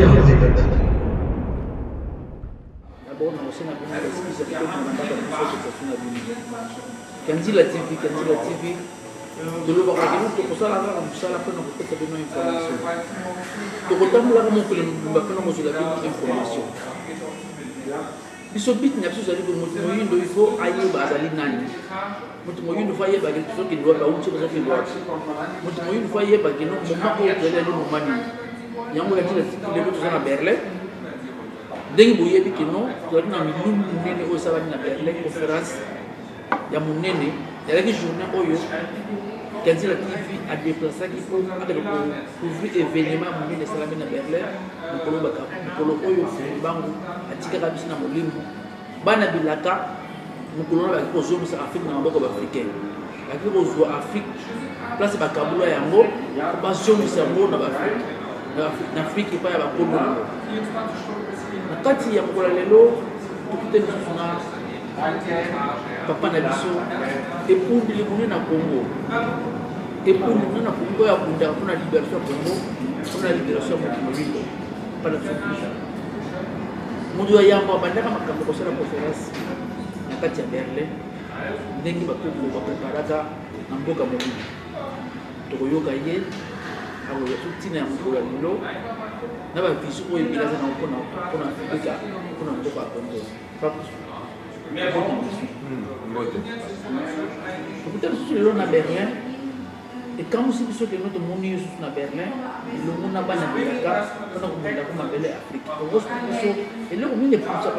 D'abord, on a aussi Kanzila TV, de l'eau pour ça, la information. Pour autant, là, information. Il faut que il faut aller au Nani. Il faut aller au Bazali qui doit pas où il faut aller au Bazali, moment où il y a le moment. Il y a un moment où il y a Berlin. Dès que vous avez dit que non, vous avez dit que vous avez une conférence. Il y a mon nene, il y a des journées où quand il a déplacé qui pour couvrir événement mon nene salamé na Berlin, pour le oyo bangu atika kabisa na molimbo. Bana bilaka mukolo na bakozo musa Afrique na maboko africain. Bakiko zo Afrique place bakabula yango bazo musa ngo na Afrique. Na Afrique pa ya bakolo. Na kati ya mukolo lelo tukite na papa na biso epundi libuni na Congo epundi na Congo ya kunda kuna libération Congo kuna libération Mokindo para sokisha mudu ya yamba bandaka makambo ko sala conférence na kati ya Berlin ndenge bakoko bapreparaka na mboka mobili tokoyoka ye awo ya tutina ya mboka lilo na ba visu ko ibilaza na kuna Afrika kuna mboka Congo peut-être que le na Berlin et quand vous savez que notre monde est na Berlin le monde n'a pas na Berlin on a comme appelé Afrique donc et le monde est pour ça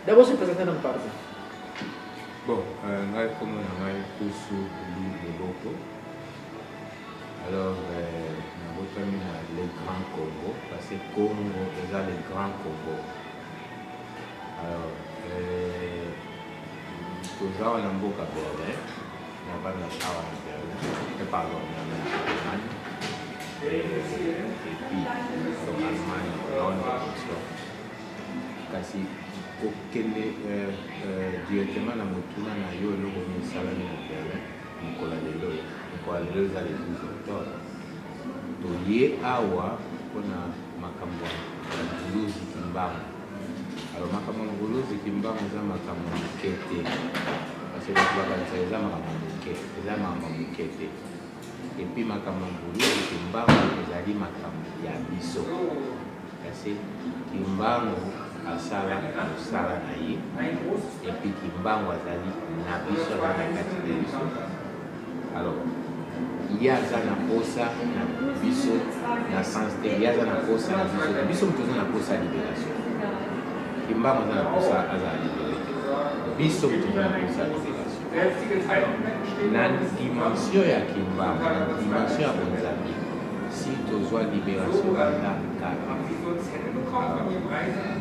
d'abord se présenter dans le parti bon comme on a tous les locaux alors on va les grands Congo parce que Congo déjà les grands Congo alors toujours na mboka Berlin na bana awa na Berlin pardon na Allemagne et puis dans Allemagne Londres kasi kokende directement na motuna na yo eloko misalami na Berlin mikola lelo za le 12 octobre toye awa mpona makambo ya buluzi kimbangu. Alors, makambo nguluzi kimbangu za makambo mukete parce que bakanisa eza makambo mukete et puis makambo nguluzi kimbangu ezali makambo ya biso kasi kimbangu asala mosala na ye et puis kimbangu azali na biso na kati de biso alors ye aza na posa na biso na sens te ye aza na posa na biso moto aza na posa ya libération kimbangu aza na posa aza libéré biso moto aza na posa ya libération na dimension ya kimbangu na dimension ya bonzambi si tozwa libération anda kaka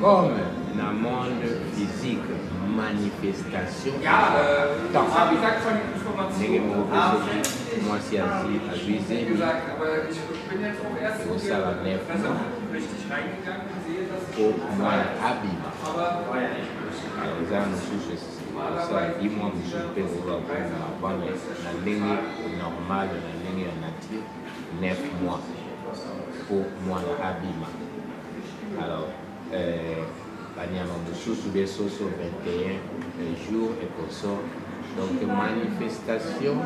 comme na monde physique manifestation ndenge moko pe soki mwasi azwi zemi osala 9 po mwana abima eza mosusu osala 10 mois mosusu mpe ozala na mabanga na ndenge normale na ndenge ya nature 9 mois po mwana abima alors banyama mosusu besoso 21 jours et consort donc manifestation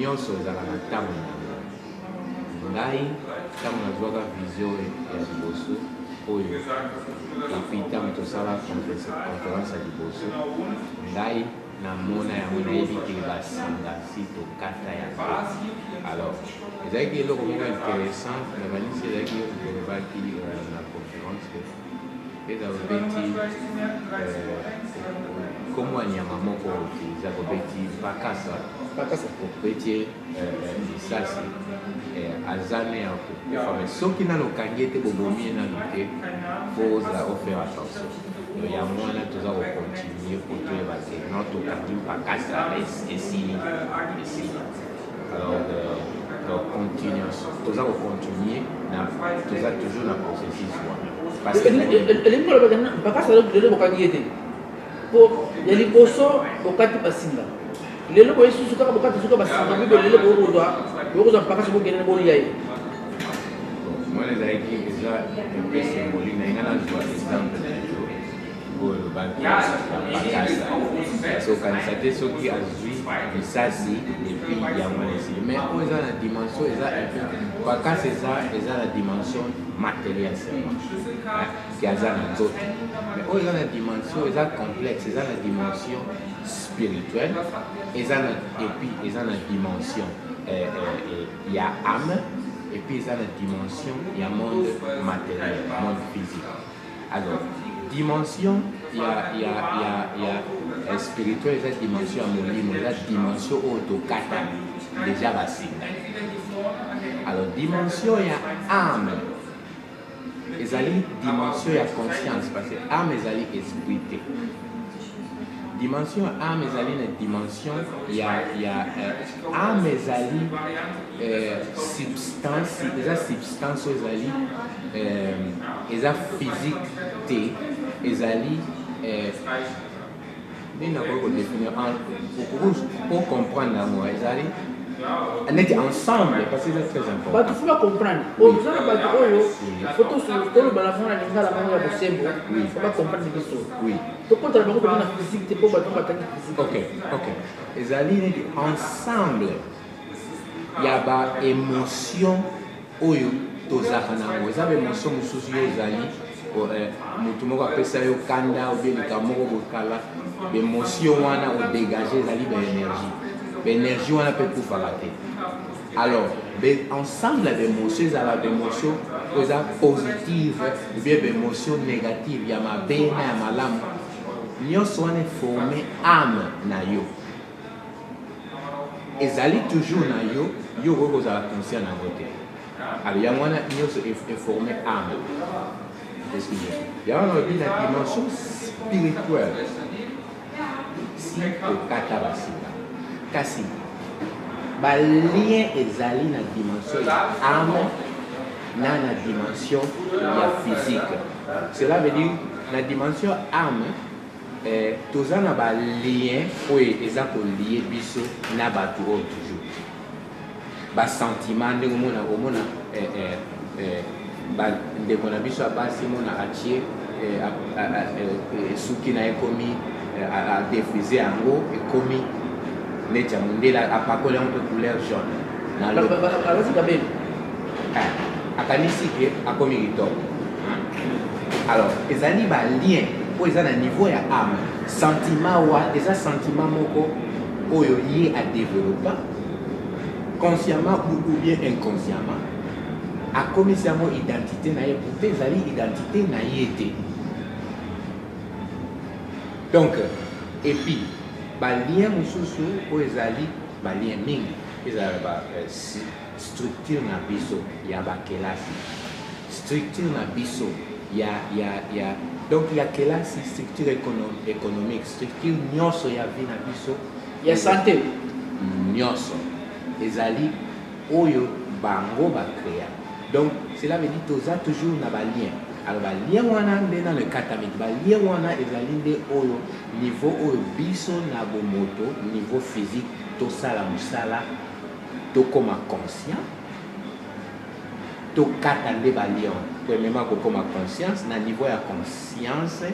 nyonso ezala na ntango nango ngai ntango nazwaka vision ya liboso oyo epuis ntango tosala conférence ya liboso ngai namona yango nayebi te basinga si tokata yango alors ezalaki eloko moko intéressant na banisi ezalaki olobaki na conférence eza obeti komo anyama moko eza kobeti bakasa obeti lisasi azane ya kokufa mais soki nano okangi ete bobomi ye nano te po ozala ofaire attention yango wana toza kocontinue po toyeba te non tokangi bakasa esili alors toza kocontinue toza toujours na processus wana parce que bakasa lelo bokangi ete po ya liboso bokati basinga lelo boye susu kaka bokati suka basinga bibe lelo bokozwa bakasa bokende bolia ye moi les aïkis déjà un peu symbolique na ingana zwa exemple na yo pour le banque bakasa so kanisa te soki azwi misasi et puis yango lesi mais oyo eza na dimension eza bakasa eza na dimension matérielle seulement ki aza na nzoto mais oyo eza na dimension eza complexe eza na dimension spirituelle eza na et puis eza na dimension ya âme et puis il y a la dimension, il y a le monde matériel, le monde physique. Alors, dimension, il y a spirituel, il y a dimension amoureuse, il y a dimension autocata, déjà basique. Alors, dimension, il y a âme. Il y a dimension, il y a conscience, parce que âme, il y a esprit. Dimension âme ezali na dimension ya âme ezali substance eza substance ezali eza physique te ezali nini nakoki kodéfinir pour comprendre yango ezali neti ensemble parce que c'est très important bato funa comprendre oza na bato oyo foto tolobala fona lingala bango ya bosembo oba comprendre biso tokotala bango pena physique te mpo bato batangi physique ok ezali neti ensemble ya baémotion oyo tozaka nango eza baémotion mosusu yo ezali motu moko apesa yo kanda obie likambo moko bokala baémotion wana odégage ezali baénergie l'énergie on a peut tout faire. Alors, ensemble des émotions, il y a des émotions positives ou bien des émotions négatives. Il y a ma peine, il y a ma lame. Nous sommes formés âme na yo. Et ça toujours na yo, yo vous avez conscience na côté. Alors, il y a moi nous sommes formés âme. Il y a une dimension spirituelle. Si au katabasi. Kasi balien ezali na dimension ya âme na dimension ya physique. Cela veut dire na dimension âme toza na balien oyo eza kolie biso na bato oyo toujours basentiment ndenge omona ndeko na biso abasi mona atie suki na ekomi adefrise yango ekomi neti ya mondela apakoli yango mpe couleur jaune akanisi ke akomi kitoko. Alors ezali balien oyo eza na niveau ya âme sentiment wa eza sentiment moko oyo ye adéveloppa consciemment ou bien inconsciemment akomisi yango identité na ye pourte ezali identité na ye te. Donc et puis balien mosusu oyo ezali balien mingi ezala structure na biso ya bakelasi structure na biso ya donc ya kelasi structure économique structure nyonso ya vie na biso ya santé nyonso ezali oyo bango bacréa. Donc cela veut dire toza toujours na balien. Alors balien wana nde na le katamik balien wana ezali nde oyo niveau oyo biso na bomoto niveau physique tosala mosala tokoma conscient tokata nde balien premièrement kokoma conscience na niveau ya conscience.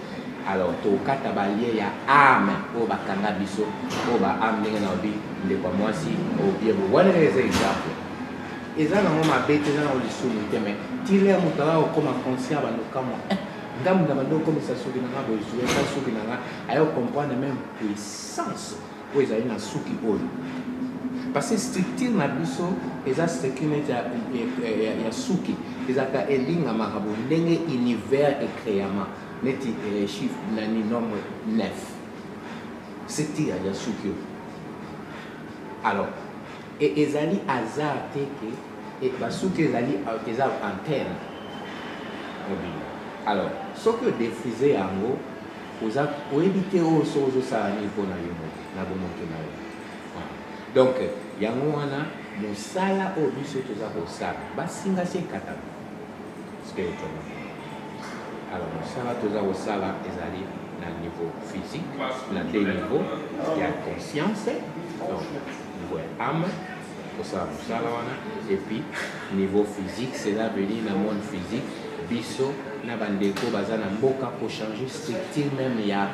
Alors tokata balien ya âme oyo bakanga biso oyo baâme ndenge na obi ndeko mwasi obie wana eza exemple eza nango mabe te eza nango lisumu te mais tile moto aza kokoma conscient bandokamo ngambo na bando okomisa suki nanga bozwi eza suki nanga aye comprendre même puissance oyo ezali na suki oyo parce que structure na biso eza structure neti ya suki ezalaka elingamaka bo ndenge univers ecréama neti chiffre nani nombre 9 structure ya suki oyo. Alors ezali hasard te ke basuki ezali eza antenne. Alors soki odefrise yango oyebi te oyo so ozosala nini mpona yo moko na bomoto na yo. Donc yango wana mosala oyo biso toza kosala basinga se ekatana spirituellement. Alors mosala toza kosala ezali na niveau physique na deux niveaux ya conscience donc niveau ya âme et puis niveau physique, cela veut dire dans le monde physique, biso na bandeko baza na mboka pour changer structure même il y a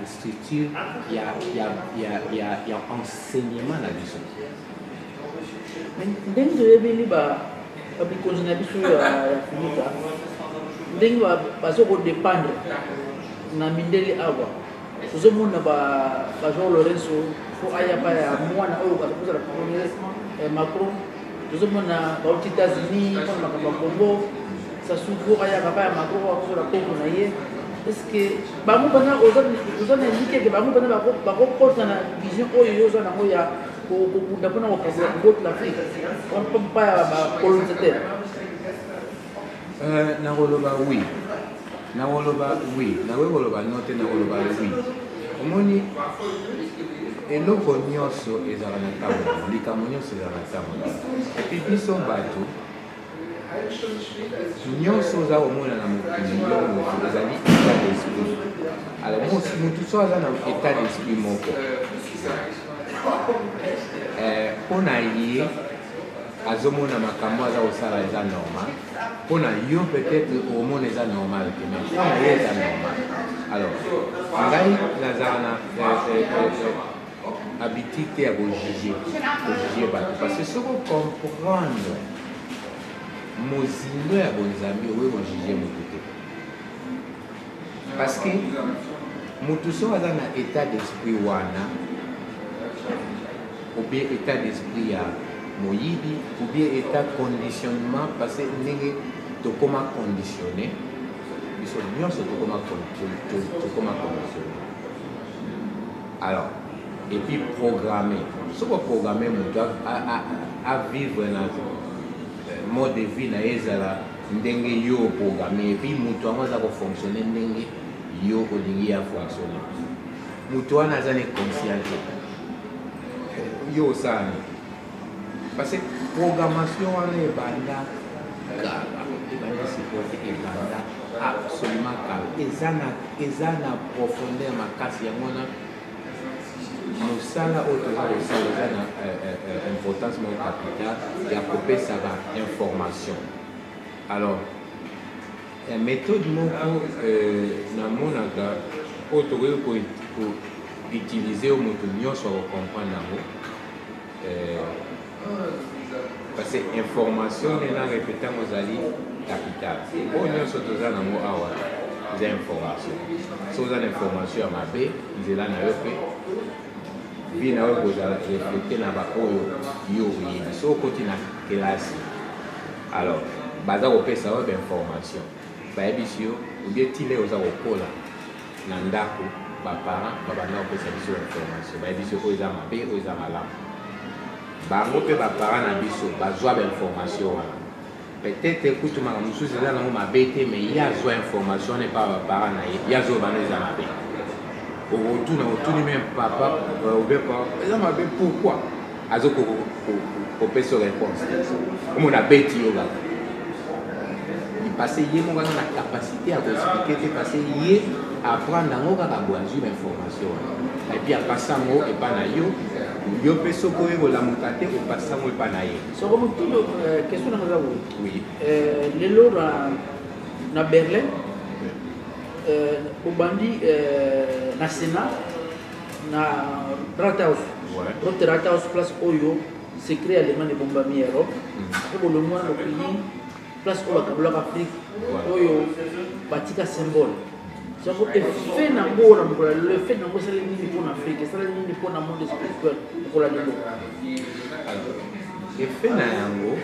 structure il y a enseignement na biso. Ndenge toyebeli babikonzi na biso ya Afrika ndenge bazokodépendre na mindele awa tozomona bajean Lorenzo fo aya pa ya mwana oyo kozala premier Macron tozomona bauti États-Unis mpona makambo ya Congo Sassou aya papa ya Macron akozala kongo na ye est-ce que bango mpena oza na indike ke bango mpena bakokota na vision oyo oza nango ya kokunda mpona kokabola kobote l'Afrique mpa ya bacolonisateur nakoloba oui nakoloba no te nakoloba oui omoni eloko nyonso ezala na ntango likambo nyonso ezala na ntango epi biso bato nyonso oza komona na mokili yo moto ezali état d'esprit alors motu so aza na état d'esprit moko mpona ye azomona makambo aza kosala eza normal mpona yo peut-être omona eza normal te mais mpona ye eza normal alors ngai nazala na habitude te ya kojuge bato parce que soko comprendre mozindo ya bonzambi okoki kojuge motu te parce que motu so aza na état d'esprit wana ou bien état d'esprit ya moyibi ou bien état conditionnement parce que ndenge tokoma conditionné biso nyonso tokoma conditionné alors et puis programmer soko programmer moto à vivre na mode de vie na ezala ndenge yo programmer et puis moto yango aza kofonctionner ndenge yo olingi ya fonctionner moto wana aza ne conscient yo osani parce que programmation wana ebanda kala ebanda sikote ebanda absolument kala eza na profondeur makasi yango wana mosala oyo toza kosala eza na importance moko capital ya kopesa ba information alors méthode moko namonaka oyo tokoki koutilize oyo moto nyonso akocomprendre yango parce que information nena répéta mozali capital oyo nyonso toza nango awa eza information so oza na information ya mabe nzela na yo mpe vi na oyo kozala reflete na baoyo yo oyebi so okoti na kelasi alors baza kopesa oyo bainformation bayebisi yo obie tile oza kokola na ndako baparent babanda kopesa biso information bayebisi oyo eza mabe oyo eza malamu bango mpe baparent na biso bazwa bainformation wana peut-être kutu makambo mosusu eza nango mabe te mais ye azwa information ne pa baparent na ye ye azwa bano eza mabe otuni même papa obepa eza mabe pourquoi azo kopesa réponse omona beti yo kaka parce que ye moko aza na capacité ya koexplike te parce que ye apprendre yango kaka bwazwi bainformation wana epuis apasa yango epa na yo yo mpe soki oyo kolamuka te opasa yango epa na ye soko motundo question nango eza boye oui lelo na Berlin obandi na Sénat na Rathaus Rathaus place oyo secret allemand ebombami Europe po bolomwana lokili place oyo bakabolaka Afrique oyo batika symbole soko effet nango na mokolo lelo effet nango esali nini mpona Afrique esali nini mpona monde spirituel mokolo lelo effet na yango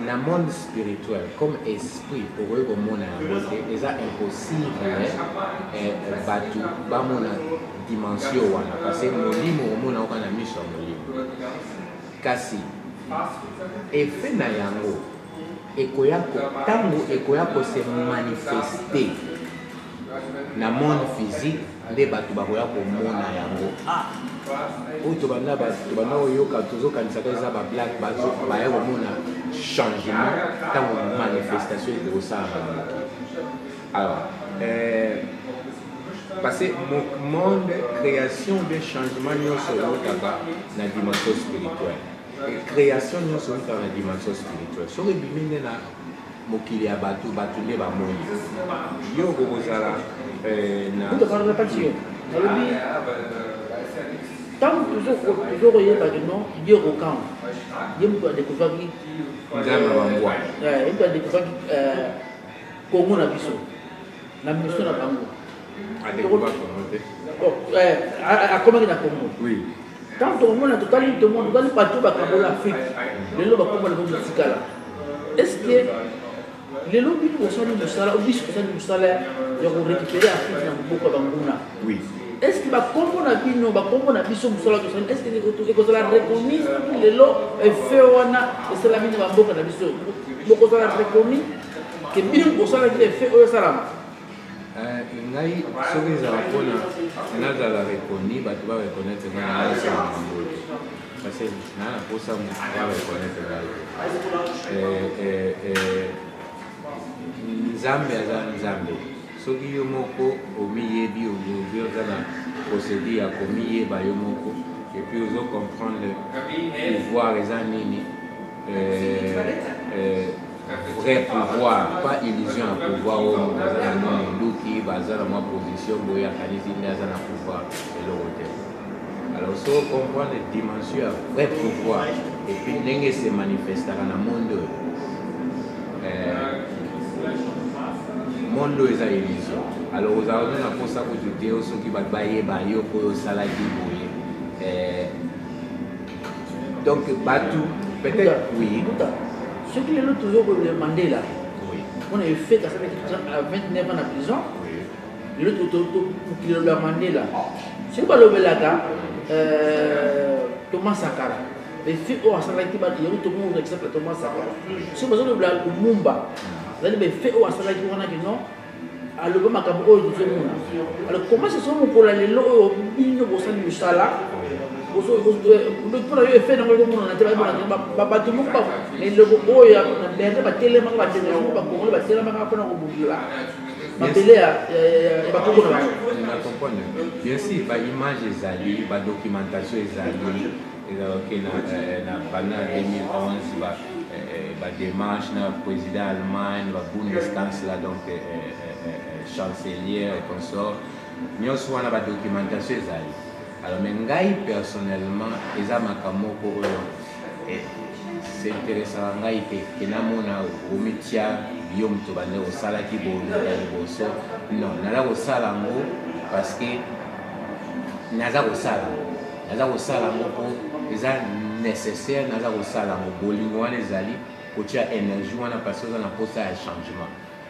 na monde spirituel comme esprit okoki komona yango te eza impossible bato bamona dimension wana parce que molimo omona oka na miso ya molimo kasi effet na yango ntango ekoya kose manifeste na monde physique nde bato bakoya komona yango oyo tobanda koyoka tozokanisaka eza bablack baya komona changement ntango manifestation ekosala na moto alors parce que mon monde création de changement nyonso ezokaka na dimension spirituelle création nyonso ezokaka na dimension spirituelle soki ebimi nde na mokili ya bato nde bamoni yo okozala tant toujours oyeba que non Dieu okam ye moto adécouvraki nzambe bambwa ye moto adécouvraki Congo na biso na mission na bango akomaki na Congo tant tokomona totali bato bakabola Afrique lelo bakombola bango tikala est-ce que lelo bino bosali mosala biso bosali mosala ya korécupérer Afrique na moboko ya banguna est-ce que bakombo na bino bakombo na biso mosala tosali est-ce que ekozala reconnu lelo efe wana esalami na bamboka na biso bokozala reconnu ke bino bosalaki efe oyo esalama ngai soki ezala mpona nazala reconnu bato bareconnaître ngai naosala mambo parce que naa na posa bareconnaître ngai nzambe aza nzambe soki yo moko omiyebi obi oza na procédure ya komiyeba yo moko epuis ozokomprendre pouvoir eza nini vrai pouvoir pas illusion ya pouvoir oyo moto aza na mwa monduki baza na mwa position boye akanisi nde aza na pouvoir eloko te alors so comprendre dimension ya vrai pouvoir epuis ndenge se manifestaka na monde oyo monde oyo eza illusion alors ozala na mposa kutu te soki bato bayeba yo oyo osalaki boye donc bato peut-être oui soki lelo toujours le Mandela on a fait à 29 ans en prison lelo mokili ya Mandela soki balobelaka Thomas Sankara efe oyo asalaki bato yango tomongo exemple ya Thomas Sankara soki bazolobela Lumumba ezali befe oyo asalaki wana kino aloba makambo oyo tozomona alors comment ce sont mokola lelo oyo bino bosali mosala mpona yo efe nango ekomona te bato moko eloko oyo na berne batelemaka batelemaka bakongole batelemaka mpona kobundela mabele ya bakoko na bango na comprendre bien sûr baimage ezali badocumentation ezali ezalaki na bana 2011 démarche na président Allemagne, la Bundeskanzler, donc chancelier et consort. Nous avons la documentation. Alors, mais personnellement, les amakamoko c'est intéressant. Que namona omitia biom to bande au salaki bono boso. Non, nala au salango parce que naza au salango pour les nécessaire naza au salango bolingo wana ezali kotia énergie wana parce que na posa ya changement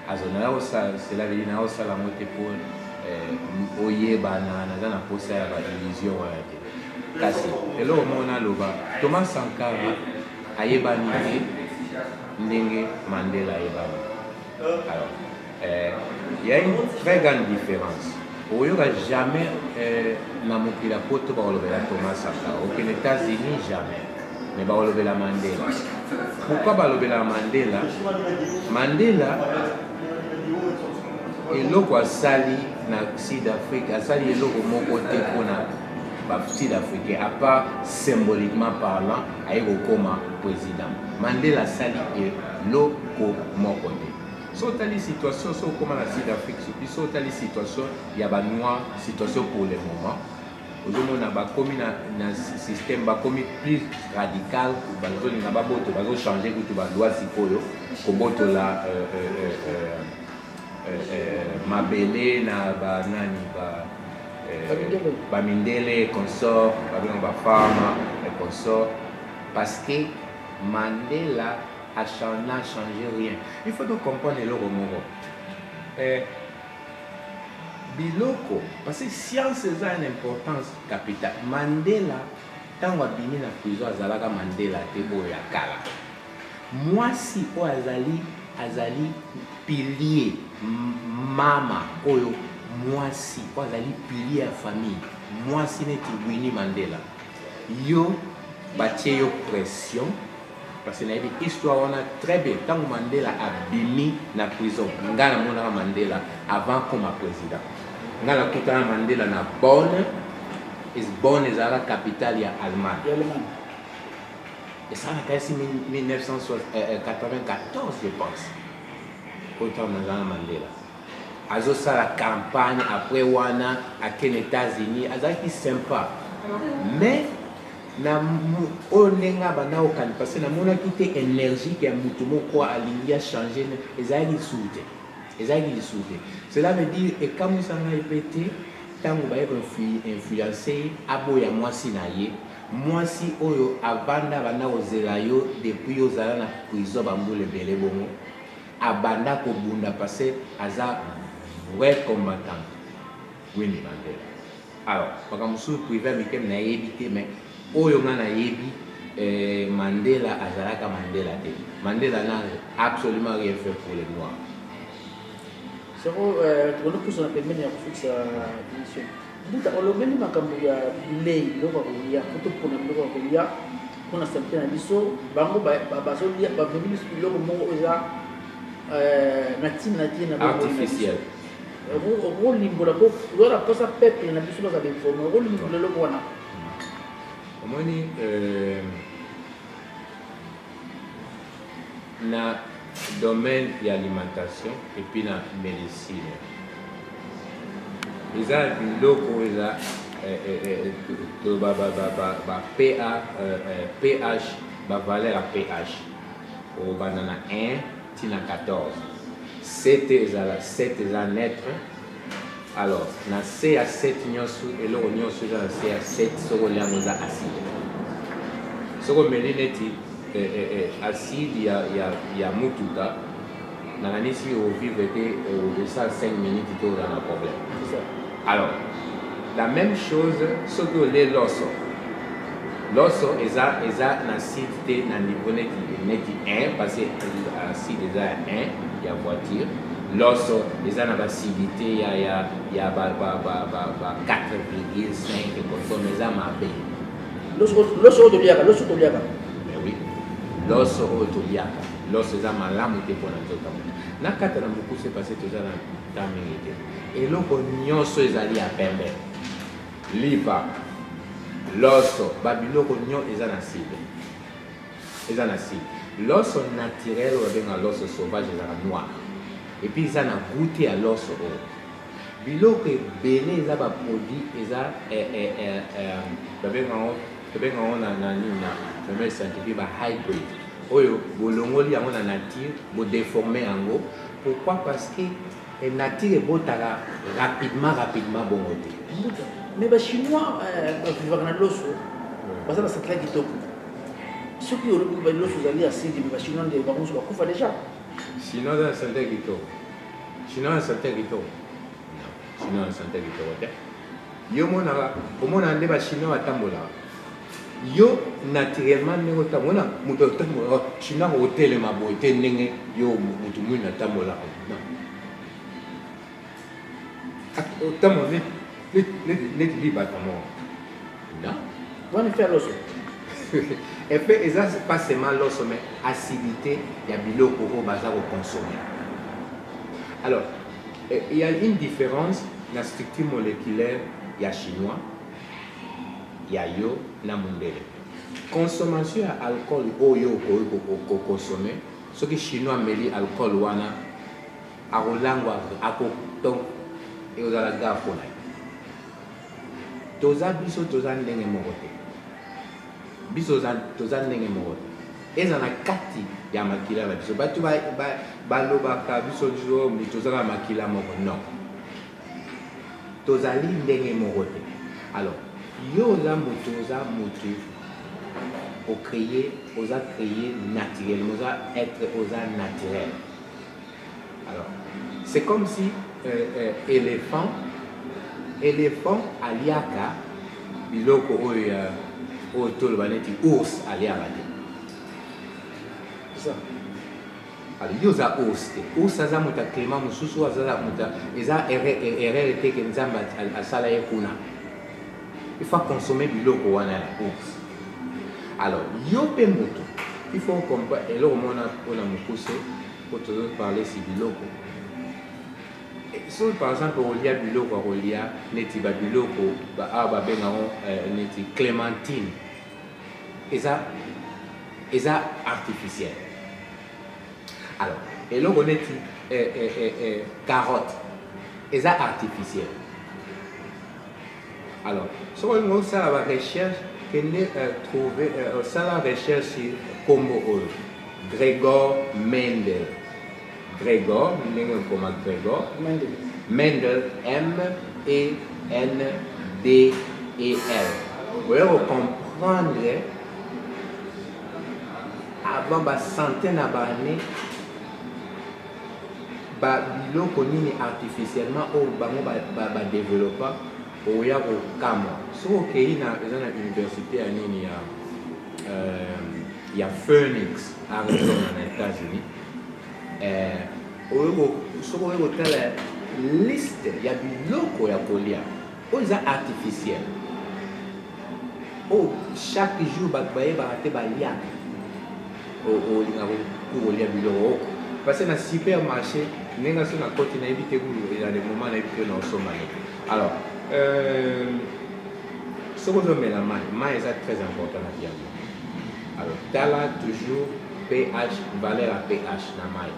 azona là cela veut dire na osala mote pour oyeba naza na posa ya illusion wana te kasi eloko mona loba Thomas Sankara ayebani te ndenge Mandela ayebani alors il y a une très grande différence oyoka jamais na mokili poto baolobela Thomas Sankara aux États-Unis jamais mais baolobela Mandela. Pourquoi balobela Mandela? Mandela eloko asali na Sud-Afrique asali eloko moko te mpona Sud-Africain à part symboliquement parlant aye kokoma président. Mandela asali eloko moko te. So tali situation so okoma na Sud-Afrique so tali situation ya ba noir situation pour le moment. Aujourd'hui, on a un système plus radical. On a changé la loi comme la Mabele, Bamindele, consort, Bafama, consort. Parce que Mandela n'a changé rien. Il faut donc comprendre le Romoro. Biloko, parce que science a une importance capitale. Mandela, tant qu'on a bini na prison, azalaka Mandela tebo ya kala. Moi si o azali pilier mama oyo, moi si o azali pilier à famille. Moi si neti Winnie Mandela. Yo batie yo pression parce que na histoire on a très bien tant Mandela a bini na prison. Ngana mona Mandela avant comme président. ngala kutana Mandela na Bonn est la capitale de l'Allemagne. Et ça a été en 1994, je pense. Autant Mandela. Azo ça la campagne après wana à les États-Unis, azaki sympa. Mais na onenga bana okani parce que na mona kité énergie qui a mutu moko alingi a changer ezali soute. Cela veut dire et quand ça a répété tant on va influencer aboya mwasi na ye mwasi oyo abanda bana ozela yo depuis ozala na prison bambule belé bongo abanda ko bunda parce aza vrai combattant Winnie Mandela. Alors par musu privé mikem na yebité mais oyo nga na yebi Mandela azalaka Mandela te. Mandela n'a absolument rien fait pour les noirs. C'est vrai, tu connais plus on a permis de faire sa émission. Buta olomeni makambo ya bilei loko kolia kuto pona loko kolia pona santé na biso bango ba so lia ba ministre loko mongo eza natina artificiel. Rôle limbola ko lora posa peuple na biso ba informer rôle limbola loko wana. Omoni na domaine de l'alimentation et puis la médecine. Ils ont biloko eza pH ba valeur à pH au banana 1 tina 14 7 ezala 7 eza neutre alors na C à 7 nyonso eloko nyonso eza na C à 7 soko liango eza acide soko meli neti acide ya mutuka nanganisi ovivre te ça 5 minutes to dans un problème. Alors la même chose ce que les l'osso eza na acide te na niveau neti 1 parce que acide eza 1 ya voiture l'osso eza na acidité ya 4,5 consomme eza mabe l'osso de liaka mais oui l'osso otoliaka l'osso eza malamu te mpona nzoto na kata na mokuse parce toza na ta mingi te eloko nyonso ezali ya pembe lipa l'osso babiloko nyonso eza na cible l'osso naturel oyo babenga l'osso sauvage ezala noir et puis eza na goûte ya l'osso oyo biloko ebele eza baproduit eza babenga ngo na domaine scientifique hybrid oyo bolongoli yango na nature bodéforme yango pourquoi parce que nature ebotaka rapidement bongo te mais bachinois bavivaka na loso baza na sakla kitoko soki olobi baloso ezali asidi me bachinois nde bango nyonso bakufa déjà chinois aza na santé kitoko te yo omona nde bachinois batambolaka yo naturellement ndenge otambola moto otambola chinois otelema boye te ndenge yo moto mwini atambolaka otambola neti libata moko non wana efe ya loso epe eza pas seulement loso mais acidité ya biloko oyo baza koconsommer. Alors il y a une différence na structure moléculaire ya chinois ya yo na mundele consommation ya alcool oyo okoki consommer soki chinois ameli alcool wana akolangwa akoton eozala ga mpona ye biso toza ndenge moko te toza ndenge moko te eza na kati ya makila na biso bato balobaka biso tozala makila moko non tozali ndenge moko te. Alors yo oza moto créé naturellement oza naturel. Alors c'est comme si éléphant aliaka biloko oyo toloba neti ours aliaka te ça. Alors yo oza ours te ours aza moto aclément mosusu aza moto eza erreur te ke nzambe asala ye kuna il faut consommer biloko wana ya ours. Alors yo mpe moto il faut comprendre eloko mona mpona mokuse po tozoparle si biloko so par exemple olia biloko olia neti ba biloko ba aba bengango neti clémentine eza artificiel. Alors eloko neti carotte eza artificiel. Alors so on ça la recherche kende trouver ça la recherche sur combo oyo Gregor Mendel. Gregor, comme Gregor, Mendel, M-E-N-D-E-L. Vous pouvez comprendre, avant la centaine d'années, biloko nini artificiellement au bango ba développer au ya ko kama. So okay na université à nini ya Phoenix, Arizona, aux États-Unis. Soko oyo tala liste ya biloko ya kolia oyo eza artificiel oyo chaque jour bato bayebaka te baliaka olingaka kolia biloko oko parce na supermarché ndenge so na koti nayebi te kulu ya le moment nayebi te na osomane. Alors soko ozomela mai eza très important na vie yango. Alors tala toujours pH, valeur à pH na mai.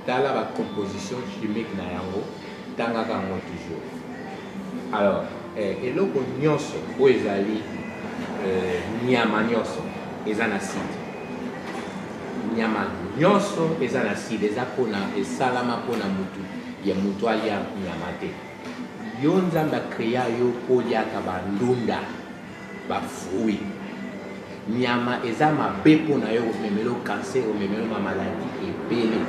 Dans la composition chimique na yango tanga kango toujours. Alors eloko nyonso o ezali nyama nyonso eza na acide. Nyama nyonso eza na acide eza pona esalama pona mutu ya mutu alia nyama te. Yo nzambe akrea yo poliaka bandunda ba fruit. Nyama eza mabe pona yo omemelo cancer omemelo ma maladie ebele.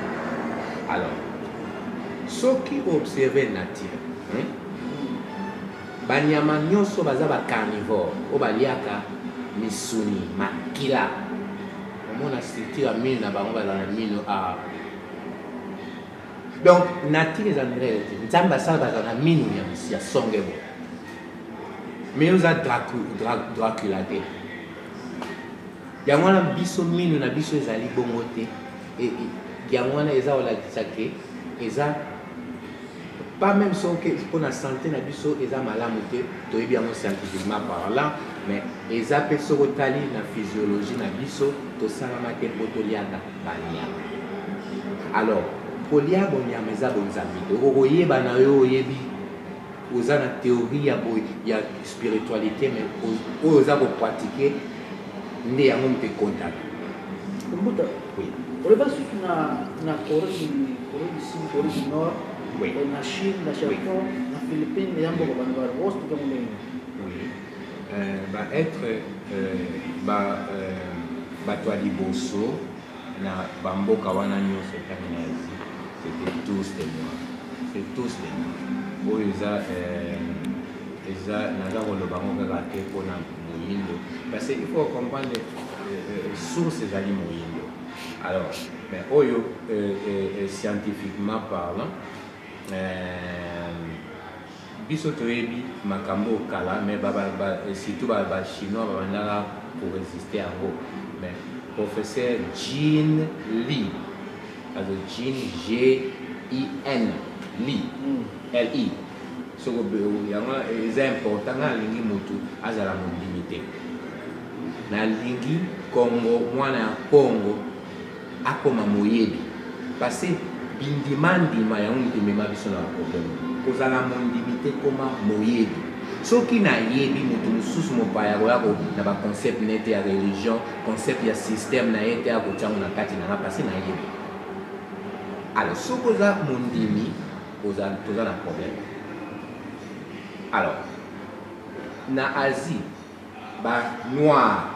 Alors, ce qui observe nature, banyama nyonso baza ba carnivore, o baliaka misuni, makila. Omona structure mine na bango baza na mino a. Donc nature eza ndrele, nzamba sala baza na mino ya songebo. Mais oza Dracula te. Yango na biso mino na biso ezali bongo te. Yango wana eza olakisa ke eza pas même so que pour la santé na biso eza malamu te toyebi yango scientifiquement parlant, mais eza pe soko tali na physiologie na biso tosalama te po toliaka banyama. Alors kolia bonyama eza bonzambi te okoyeba na yo oyebi oza na théorie ya spiritualité mais oyo oza kopratique nde yango mpe contact. Oui. On va surtout na Corée du Sud, Corée du Nord, oui. Na Chine, na Japon, na Philippines, et en Boka Bangar, Rost, comme on dit. Oui. Bato liboso na bamboka wana nyonso etangi na Asie, c'était tous des noirs. C'est tous des noirs. Oyo eza naza koloba ngo kaka te mpona moyindo. Parce qu'il faut comprendre source ezali moyindo. Alors, mais oyo scientifiquement parlant, biso toyebi makambo kala mais surtout ba chinois babandaka pour résister yango. Mais professeur Jean Li, also Jean G-I-N Li L-I, soko yango eza important nga alingi mutu azala mondimi te. Nalingi Congo mwana ya Congo akoma moyebi parce bindima yango ndimema biso na problème kozala mondimi te koma moyebi soki na yebi mutu mosusu mopaya koya na ba concept nete ya religion concept ya système na yete ya kotyango na kati na nga parce na yebi. Alors soki oza mondimi toza na problème. Alors na Asie ba noir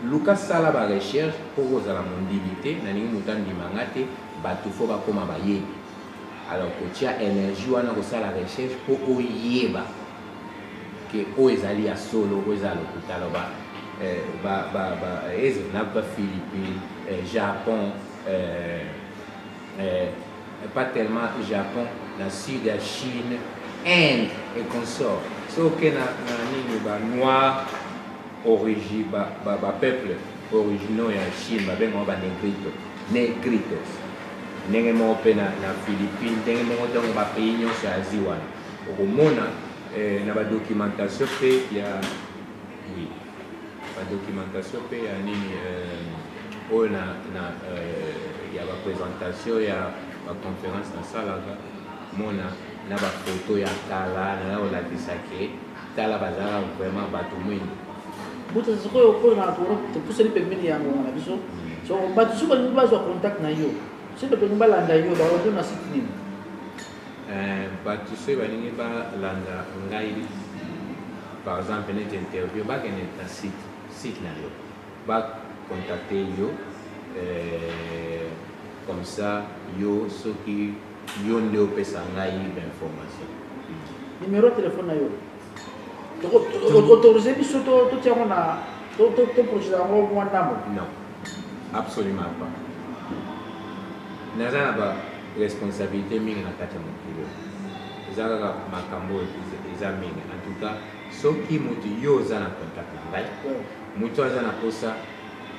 Lucas sala ba recherche pour kozala mondimi te na ningi mutu andimanga te bato fo bakoma bayebi. Alors kotia énergie wana kosala recherche po oyeba ke oyo ezali ya solo oyo eza lokutalo exemple Philippines, Japon, pas tellement Japon, la sud la Chine, Inde et consort. So que na nini ba noir origine ba peuple originaux ya Chine ba bengo ba negritos. ndenge moko mpe na Philippines ndenge moko ntango bapays nyonso ya Asie wana okomona na badocumentation mpe ya badocumentation mpe ya nini oyo ya baprésentation ya baconférence nasalaka mona na bafoto ya kala na olakisake tala bazalaka vraiment bato mwingi buta sikoyo mpona topusani pembeni yango na biso so bato soki balingi bazwa contact na yo soki bato balingi balanda yo bakoto na site nini bato soki balingi balanda ngai par exemple neti interview bakende na site na yo bacontacte yo comme ça yo soki yo nde opesa ngai bainformation numéro ya telefone na yo autorisé biso totiango na toprojet yango mwa ndambo non absolument pas naza na baresponsabilité mingi na kati ya mokili eza kaka makambo eza mingi en tout cas soki moto yo oza na contact na ngai moto aza na posa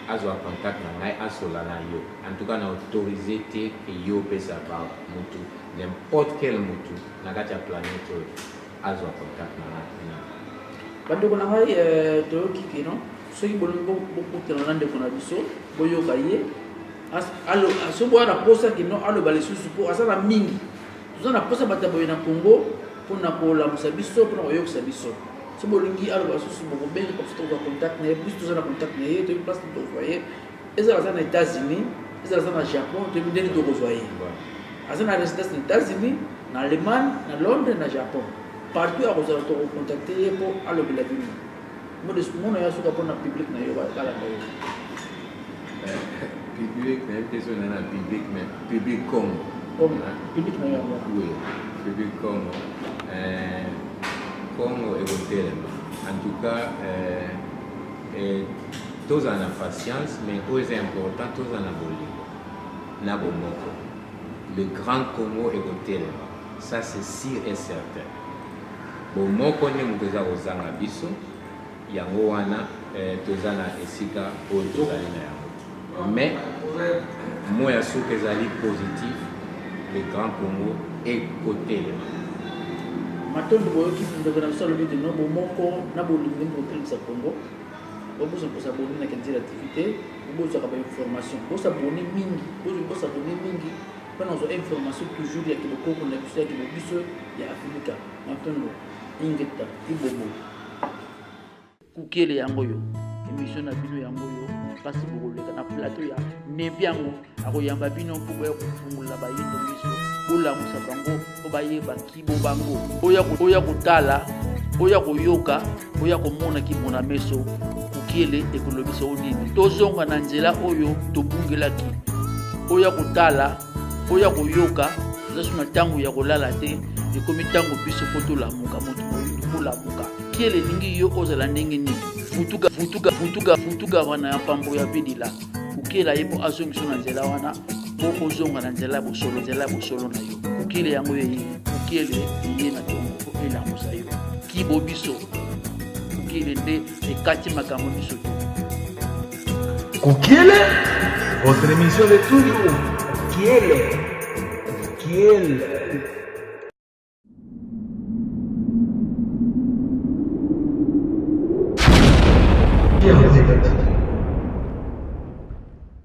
azwa contact na ngai asola na yo en tout cas na autorisé te ke yo opesa ba moto n'importe quel moto na kati ya planète oyo azwa contact na ngai bandeko na ngai toyoki kino soki bolingi bokutana na ndeko na biso boyoka ye soki boya na posa kino aloba lisusu mpo aza na mingi toza na posa bato boye na Congo mpona kolamusa biso mpona koyokisa biso soki bolingi aloba lisusu bokobenga kozwa contact na ye biso toza na contact na ye toyebi place tokozwa ye ezala aza na États-Unis ezala aza na Japon toyebi ndenge tokozwa ye aza na résidence na États-Unis na Allemagne na Londres na Japon partout akozala tokocontacte ye mpo alobela bino mono ya suka mpona public na yo balanda yo public na ye so na public mais public Congo public na yo oui public Congo Congo ekotelema en tout cas tozala na patience mais oyo eza important tozala na bolingo na bomoko le grand Congo ekotelema ça c'est sûr et certain bomoko nde moto eza kozanga biso yango wana toza na esika oyo tozali na yango mais moya soki ezali positif le grand Congo ekotelema matondo boyoki ndeko na biso alobi dino bomoko na bolingo nde kotelisa Congo bobosa kosaboni na kenzela activité bobozaka bainformation bosaboni mingi mpona kozwa information toujours ya kilokoko na biso ya kilobiso ya Afrika matondo ingeta ibobo kukele yango yo émission na bino yango yo mpasi bokoleka na plateau ya nebi yango akoyamba bino mpo boya kofungula bayindo biso bolamusa bango mpo bayeba kibo bango oya kotala oya koyoka oya komona kibo na meso kukele ekolobisa o nini tozonga na nzela oyo tobungelaki oya kotala oya koyoka ezaso na ntango ya kolala te ekomi ntango biso mpo tolamuka moto moyindo molamuka kiele elingi yo ozala ndenge nini futuka wana ya mpambo ya bidila kukela ye mpo azongiso na nzela wana mpo ozonga na nzela ya bosolo na yo kukele yango ye kukele ye na tongo mpo elamusa yo kibo biso kukele nde ekati makambo biso te Kukele, votre émission de toujours. Kiele.